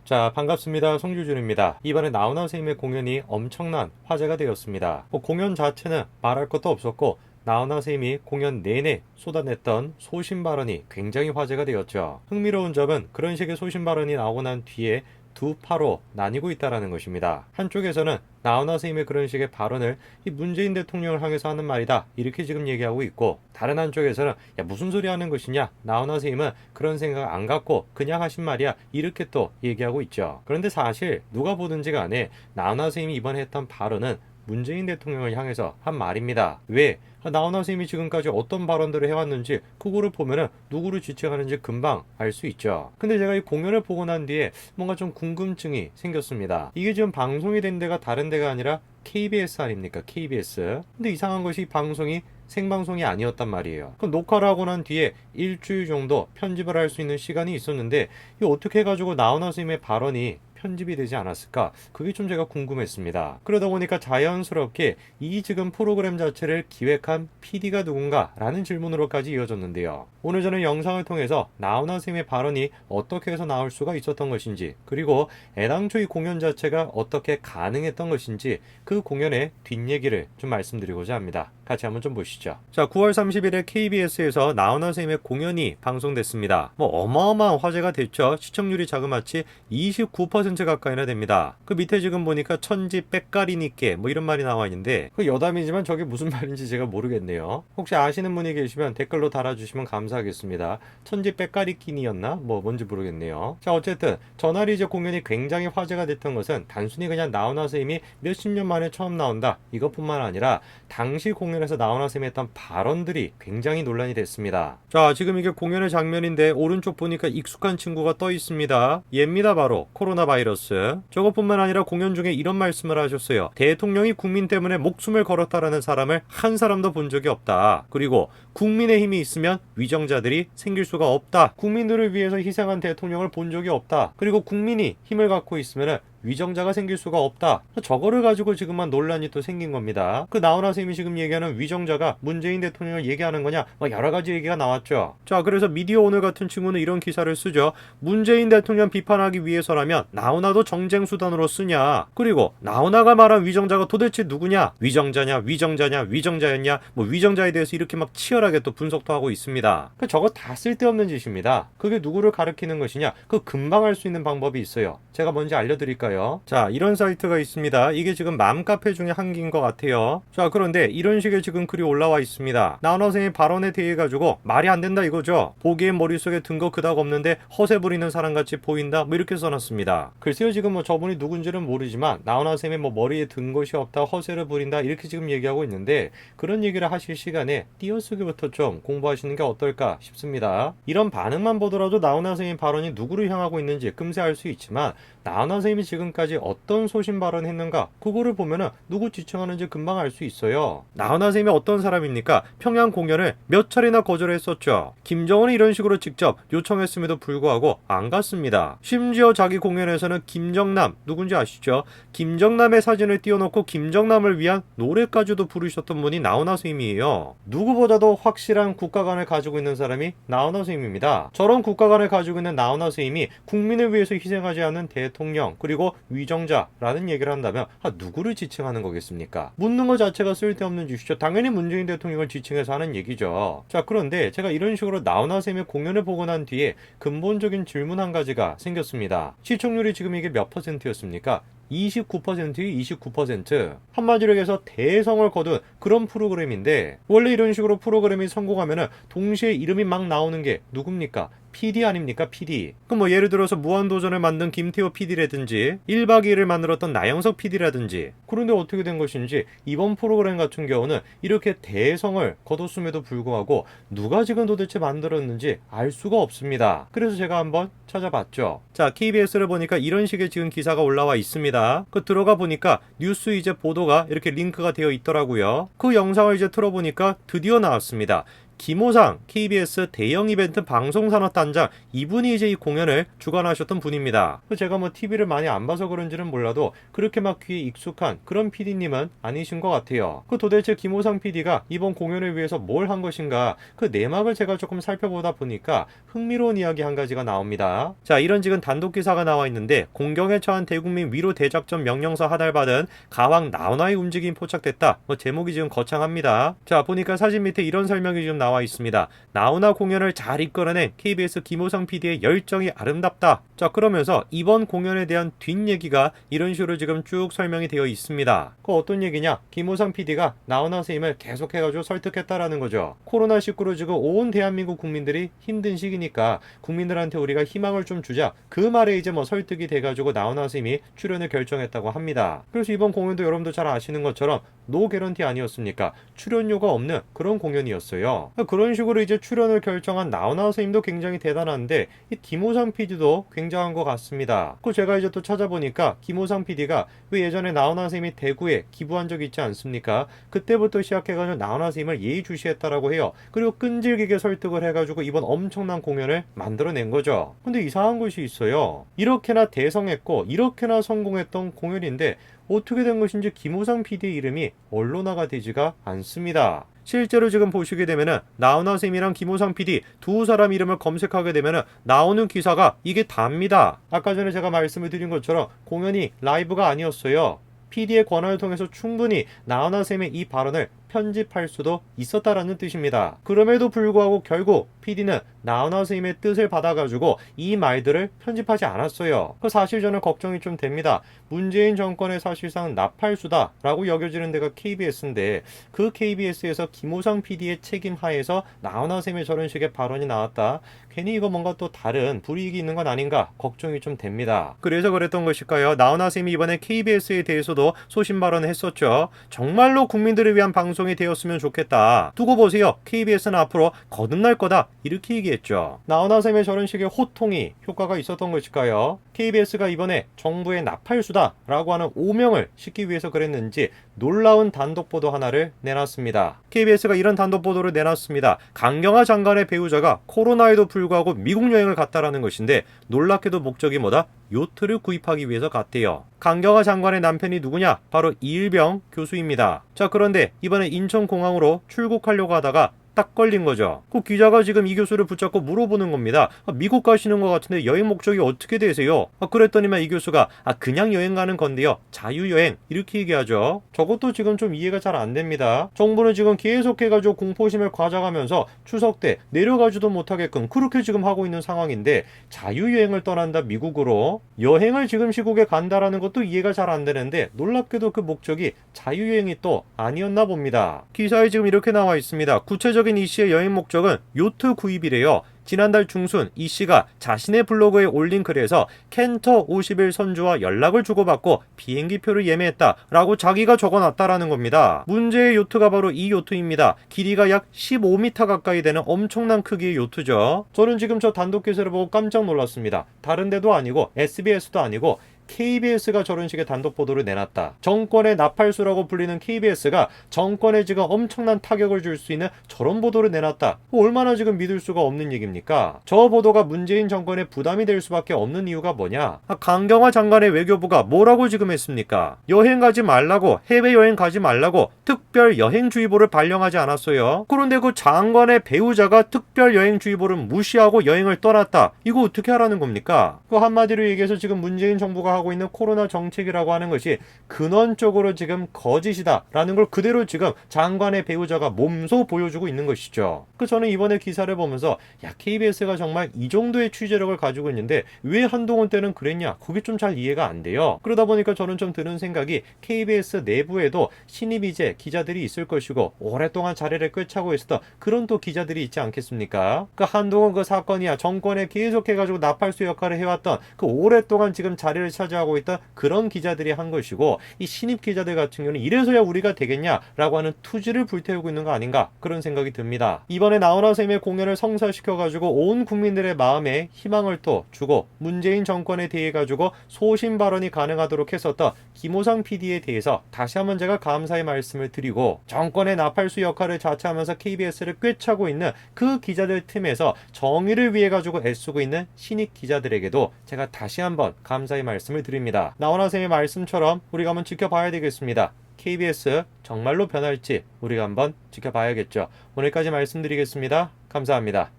자, 반갑습니다. 송규준입니다. 이번에 나훈아 선생님의 공연이 엄청난 화제가 되었습니다. 공연 자체는 말할 것도 없었고 나훈아 선생님이 공연 내내 쏟아냈던 소신 발언이 굉장히 화제가 되었죠. 흥미로운 점은 그런 식의 소신 발언이 나오고 난 뒤에 두 파로 나뉘고 있다는 것입니다. 한쪽에서는 나훈아 선생님의 그런 식의 발언을 이 문재인 대통령을 향해서 하는 말이다 이렇게 지금 얘기하고 있고, 다른 한쪽에서는 야 무슨 소리 하는 것이냐, 나훈아 선생님은 그런 생각 안 갖고 그냥 하신 말이야 이렇게 또 얘기하고 있죠. 그런데 사실 누가 보든지 간에 나훈아 선생님이 이번에 했던 발언은 문재인 대통령을 향해서 한 말입니다. 왜? 나훈아 선생님이 지금까지 어떤 발언들을 해왔는지 그거를 보면은 누구를 지칭하는지 금방 알 수 있죠. 근데 제가 이 공연을 보고 난 뒤에 뭔가 좀 궁금증이 생겼습니다. 이게 지금 방송이 된 데가 다른 데가 아니라 KBS 아닙니까? KBS. 근데 이상한 것이 이 방송이 생방송이 아니었단 말이에요. 그럼 녹화를 하고 난 뒤에 일주일 정도 편집을 할 수 있는 시간이 있었는데 이 어떻게 해가지고 나훈아 선생님의 발언이 편집이 되지 않았을까? 그게 좀 제가 궁금했습니다. 그러다 보니까 자연스럽게 이 지금 프로그램 자체를 기획한 PD가 누군가? 라는 질문으로까지 이어졌는데요. 오늘 저는 영상을 통해서 나훈아 선생님의 발언이 어떻게 해서 나올 수가 있었던 것인지, 그리고 애당초 이 공연 자체가 어떻게 가능했던 것인지 그 공연의 뒷얘기를 좀 말씀드리고자 합니다. 같이 한번 좀 보시죠. 자, 9월 30일에 KBS에서 나훈아 선생님의 공연이 방송됐습니다. 어마어마한 화제가 됐죠. 시청률이 자그마치 29% 가까이나 됩니다. 그 밑에 지금 보니까 천지 빽가리니께 이런 말이 나와 있는데 그 여담이지만 저게 무슨 말인지 제가 모르겠네요. 혹시 아시는 분이 계시면 댓글로 달아주시면 감사하겠습니다. 천지 빽가리끼니였나? 뭔지 모르겠네요. 자, 어쨌든 전날이 이제 공연이 굉장히 화제가 됐던 것은 단순히 그냥 나훈아 선생님이 몇십 년 만에 처음 나온다 이것뿐만 아니라 당시 공연에서 나훈아 선생님이 했던 발언들이 굉장히 논란이 됐습니다. 자, 지금 이게 공연의 장면인데 오른쪽 보니까 익숙한 친구가 떠 있습니다. 얘입니다. 바로 코로나 바이러스. 저것뿐만 아니라 공연 중에 이런 말씀을 하셨어요. 대통령이 국민 때문에 목숨을 걸었다라는 사람을 한 사람도 본 적이 없다. 그리고 국민의 힘이 있으면 위정자들이 생길 수가 없다. 국민들을 위해서 희생한 대통령을 본 적이 없다. 그리고 국민이 힘을 갖고 있으면 위정자가 생길 수가 없다. 저거를 가지고 지금만 논란이 또 생긴 겁니다. 그 나훈아 선생님이 지금 얘기하는 위정자가 문재인 대통령을 얘기하는 거냐? 여러 가지 얘기가 나왔죠. 자, 그래서 미디어 오늘 같은 친구는 이런 기사를 쓰죠. 문재인 대통령 비판하기 위해서라면 나훈아도 정쟁 수단으로 쓰냐? 그리고 나훈아가 말한 위정자가 도대체 누구냐? 위정자냐? 위정자냐? 위정자였냐? 위정자에 대해서 이렇게 막 치열하게 또 분석도 하고 있습니다. 저거 다 쓸데없는 짓입니다. 그게 누구를 가리키는 것이냐? 그 금방 할 수 있는 방법이 있어요. 제가 뭔지 알려드릴까요? 자, 이런 사이트가 있습니다. 이게 지금 맘카페 중에 한 개인 것 같아요. 자, 그런데 이런 식의 지금 글이 올라와 있습니다. 나훈아 선생님 발언에 대해 가지고 말이 안 된다 이거죠. 보기엔 머릿속에 든 거 그닥 없는데 허세 부리는 사람같이 보인다 이렇게 써놨습니다. 글쎄요, 지금 저분이 누군지는 모르지만 나훈아 선생님의 머리에 든 것이 없다, 허세를 부린다 이렇게 지금 얘기하고 있는데, 그런 얘기를 하실 시간에 띄어쓰기부터 좀 공부하시는 게 어떨까 싶습니다. 이런 반응만 보더라도 나훈아 선생님 발언이 누구를 향하고 있는지 금세 알 수 있지만 나훈아 선생님이 지금까지 어떤 소신 발언했는가 그거를 보면은 누구 지칭하는지 금방 알 수 있어요. 나훈아 선생님이 어떤 사람입니까? 평양 공연을 몇 차례나 거절했었죠. 김정은이 이런 식으로 직접 요청했음에도 불구하고 안 갔습니다. 심지어 자기 공연에서는 김정남, 누군지 아시죠? 김정남의 사진을 띄워놓고 김정남을 위한 노래까지도 부르셨던 분이 나훈아 선생님이에요. 누구보다도 확실한 국가관을 가지고 있는 사람이 나훈아 선생님입니다. 저런 국가관을 가지고 있는 나훈아 선생님이 국민을 위해서 희생하지 않은 대통령 그리고 위정자라는 얘기를 한다면 누구를 지칭하는 거겠습니까? 묻는 것 자체가 쓸데없는 짓이죠. 당연히 문재인 대통령을 지칭해서 하는 얘기죠. 자, 그런데 제가 이런 식으로 나훈아 선생님의 공연을 보고 난 뒤에 근본적인 질문 한 가지가 생겼습니다. 시청률이 지금 이게 몇 %였습니까? 29%의 29%. 한마디로 해서 대성을 거둔 그런 프로그램인데, 원래 이런 식으로 프로그램이 성공하면은 동시에 이름이 막 나오는 게 누굽니까? PD 아닙니까? PD. 그럼 예를 들어서 무한도전을 만든 김태호 PD라든지 1박 2일을 만들었던 나영석 PD라든지. 그런데 어떻게 된 것인지 이번 프로그램 같은 경우는 이렇게 대성을 거뒀음에도 불구하고 누가 지금 도대체 만들었는지 알 수가 없습니다. 그래서 제가 한번 찾아봤죠. 자, KBS를 보니까 이런 식의 지금 기사가 올라와 있습니다. 그 들어가 보니까 뉴스 이제 보도가 이렇게 링크가 되어 있더라고요. 그 영상을 이제 틀어보니까 드디어 나왔습니다. 김호상 KBS 대형 이벤트 방송산업단장, 이분이 이제 이 공연을 주관하셨던 분입니다. 제가 뭐 TV를 많이 안 봐서 그런지는 몰라도 그렇게 막 귀에 익숙한 그런 PD님은 아니신 것 같아요. 도대체 김호상 PD가 이번 공연을 위해서 뭘 한 것인가, 그 내막을 제가 조금 살펴보다 보니까 흥미로운 이야기 한 가지가 나옵니다. 자, 이런 지금 단독 기사가 나와 있는데, 공경에 처한 대국민 위로 대작전 명령서 하달받은 가왕 나훈아의 움직임 포착됐다. 제목이 지금 거창합니다. 자, 보니까 사진 밑에 이런 설명이 지금 나와 있습니다. 나훈아 공연을 잘 이끌어낸 KBS 김호상 PD의 열정이 아름답다. 자, 그러면서 이번 공연에 대한 뒷얘기가 이런 식으로 지금 쭉 설명이 되어 있습니다. 어떤 얘기냐? 김호상 PD가 나훈아 선생님을 계속해가지고 설득했다라는 거죠. 코로나19로 지금 온 대한민국 국민들이 힘든 시기니까 국민들한테 우리가 희망을 좀 주자, 그 말에 이제 설득이 돼가지고 나훈아 선생님이 출연을 결정했다고 합니다. 그래서 이번 공연도 여러분도 잘 아시는 것처럼 노 개런티 아니었습니까? 출연료가 없는 그런 공연이었어요. 그런 식으로 이제 출연을 결정한 나훈아 선생님도 굉장히 대단한데, 이 김호상 PD도 굉장한 것 같습니다. 제가 이제 또 찾아보니까 김호상 PD가 왜 예전에 나훈아 선생님이 대구에 기부한 적 있지 않습니까? 그때부터 시작해가지고 나훈아 선생님을 예의주시했다라고 해요. 그리고 끈질기게 설득을 해가지고 이번 엄청난 공연을 만들어낸 거죠. 근데 이상한 것이 있어요. 이렇게나 대성했고 이렇게나 성공했던 공연인데 어떻게 된 것인지 김호상 PD의 이름이 언론화가 되지가 않습니다. 실제로 지금 보시게 되면은 나훈아 선생님이랑 김호상 PD 두 사람 이름을 검색하게 되면은 나오는 기사가 이게 답니다. 아까 전에 제가 말씀을 드린 것처럼 공연이 라이브가 아니었어요. PD의 권한을 통해서 충분히 나훈아 선생님의 이 발언을 편집할 수도 있었다라는 뜻입니다. 그럼에도 불구하고 결국 PD는 나훈아 선생님의 뜻을 받아가지고 이 말들을 편집하지 않았어요. 사실 저는 걱정이 좀 됩니다. 문재인 정권의 사실상 나팔수다 라고 여겨지는 데가 KBS인데, 그 KBS에서 김호상 PD의 책임 하에서 나훈아 선생님의 저런 식의 발언이 나왔다. 괜히 이거 뭔가 또 다른 불이익이 있는 건 아닌가 걱정이 좀 됩니다. 그래서 그랬던 것일까요? 나훈아 선생님이 이번에 KBS에 대해서도 소신 발언을 했었죠. 정말로 국민들을 위한 방송이 되었으면 좋겠다. 두고 보세요. KBS는 앞으로 거듭날 거다. 이렇게 얘기했죠. 나훈아 선생님의 저런 식의 호통이 효과가 있었던 것일까요? KBS가 이번에 정부의 나팔수다 라고 하는 오명을 싣기 위해서 그랬는지 놀라운 단독 보도 하나를 내놨습니다. KBS가 이런 단독 보도를 내놨습니다. 강경화 장관의 배우자가 코로나에도 불구하고 미국 여행을 갔다라는 것인데, 놀랍게도 목적이 뭐다? 요트를 구입하기 위해서 갔대요. 강경화 장관의 남편이 누구냐? 바로 이일병 교수입니다. 자, 그런데 이번에 인천공항으로 출국하려고 하다가 딱 걸린 거죠. 그 기자가 지금 이 교수를 붙잡고 물어보는 겁니다. 미국 가시는 것 같은데 여행 목적이 어떻게 되세요? 그랬더니만 이 교수가 그냥 여행 가는 건데요, 자유여행, 이렇게 얘기하죠. 저것도 지금 좀 이해가 잘 안 됩니다. 정부는 지금 계속해가지고 공포심을 가져가면서 추석 때 내려가지도 못하게끔 그렇게 지금 하고 있는 상황인데, 자유여행을 떠난다 미국으로, 여행을 지금 시국에 간다라는 것도 이해가 잘 안 되는데, 놀랍게도 그 목적이 자유여행이 또 아니었나 봅니다. 기사에 지금 이렇게 나와 있습니다. 구체적인 이 씨의 여행 목적은 요트 구입이래요. 지난달 중순 이 씨가 자신의 블로그에 올린 글에서 켄터 50일 선주와 연락을 주고받고 비행기표를 예매했다라고 자기가 적어놨다라는 겁니다. 문제의 요트가 바로 이 요트입니다. 길이가 약 15m 가까이 되는 엄청난 크기의 요트죠. 저는 지금 저 단독 기사를 보고 깜짝 놀랐습니다. 다른 데도 아니고 SBS도 아니고 KBS가 저런 식의 단독 보도를 내놨다. 정권의 나팔수라고 불리는 KBS가 정권에 지금 엄청난 타격을 줄 수 있는 저런 보도를 내놨다. 얼마나 지금 믿을 수가 없는 얘기입니까? 저 보도가 문재인 정권에 부담이 될 수밖에 없는 이유가 뭐냐? 강경화 장관의 외교부가 뭐라고 지금 했습니까? 여행 가지 말라고, 해외여행 가지 말라고 특별 여행주의보를 발령하지 않았어요. 그런데 그 장관의 배우자가 특별 여행주의보를 무시하고 여행을 떠났다. 이거 어떻게 하라는 겁니까? 그 한마디로 얘기해서 지금 문재인 정부가 하고 있는 코로나 정책이라고 하는 것이 근원적으로 지금 거짓이다라는 걸 그대로 지금 장관의 배우자가 몸소 보여주고 있는 것이죠. 저는 이번에 기사를 보면서 KBS가 정말 이 정도의 취재력을 가지고 있는데 왜 한동훈 때는 그랬냐? 그게 좀 잘 이해가 안 돼요. 그러다 보니까 저는 좀 드는 생각이, KBS 내부에도 신입 이제 기자들이 있을 것이고 오랫동안 자리를 꿰차고 있었던 그런 또 기자들이 있지 않겠습니까? 한동훈 그 사건이야 정권에 계속해가지고 나팔수 역할을 해왔던 그 오랫동안 지금 자리를 차지하고 차지하고 있던 그런 기자들이 한 것이고, 이 신입 기자들 같은 경우는 이래서야 우리가 되겠냐라고 하는 투지를 불태우고 있는 거 아닌가, 그런 생각이 듭니다. 이번에 나훈아 선생님의 공연을 성사시켜가지고 온 국민들의 마음에 희망을 또 주고 문재인 정권에 대해 가지고 소신 발언이 가능하도록 했었던 김호상 PD에 대해서 다시 한번 제가 감사의 말씀을 드리고, 정권의 나팔수 역할을 자처하면서 KBS를 꿰차고 있는 그 기자들 틈에서 정의를 위해 가지고 애쓰고 있는 신입 기자들에게도 제가 다시 한번 감사의 말씀을 드립니다. 나훈아 선생님의 말씀처럼 우리가 한번 지켜봐야 되겠습니다. KBS 정말로 변할지 우리가 한번 지켜봐야겠죠. 오늘까지 말씀드리겠습니다. 감사합니다.